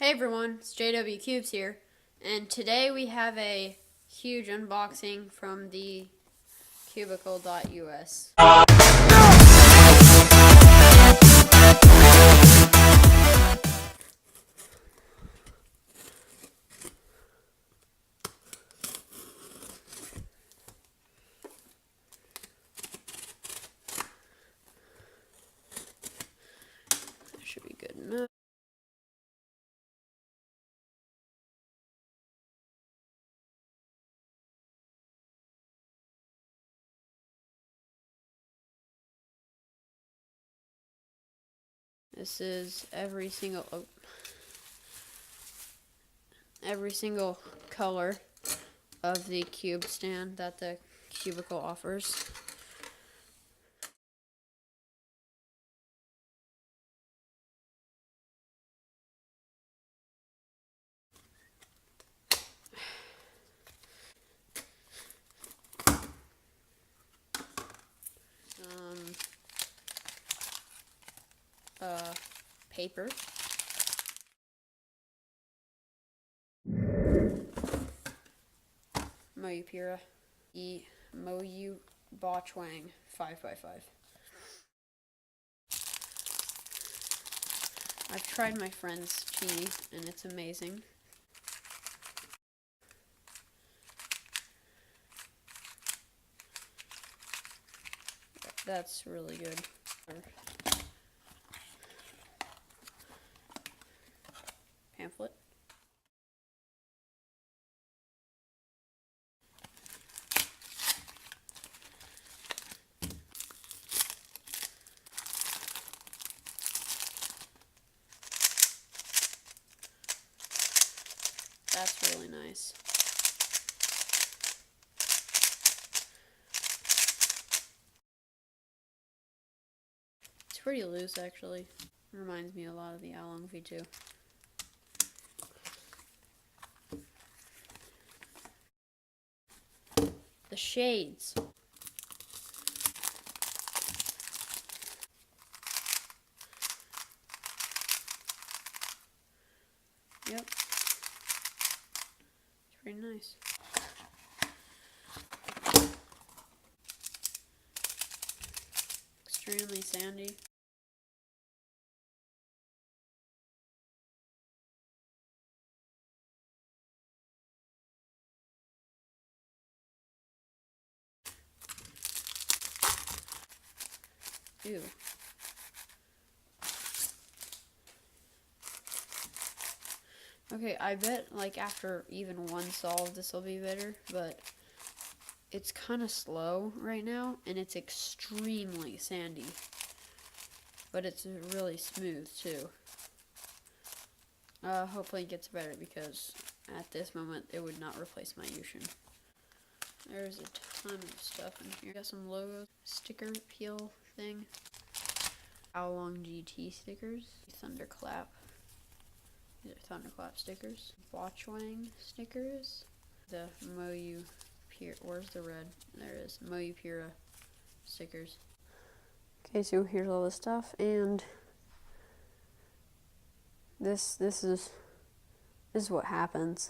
Hey everyone, it's JW Cubes here, and today we have a huge unboxing from the cubicle.us. That should be good enough. This is every single color of the cube stand that the cubicle offers. Paper. Moyupura. Moyu Botchwang 5x5. I've tried my friend's tea and it's amazing. That's really good. Pamphlet. That's really nice. It's pretty loose, actually. Reminds me a lot of the Along V2. The shades. Yep. It's pretty nice. Extremely sandy. Ew. Okay, I bet like after even one solve this will be better, but it's kind of slow right now and it's extremely sandy. But it's really smooth too. Hopefully it gets better because at this moment it would not replace my Yushin. There's a ton of stuff in here. Got some logos, sticker peel thing. Along GT stickers. Thunderclap. These are Thunderclap stickers. Botchwang stickers. The Moyupura. Where's the red? There it is. Moyupura stickers. Okay, so here's all the stuff, and this is what happens.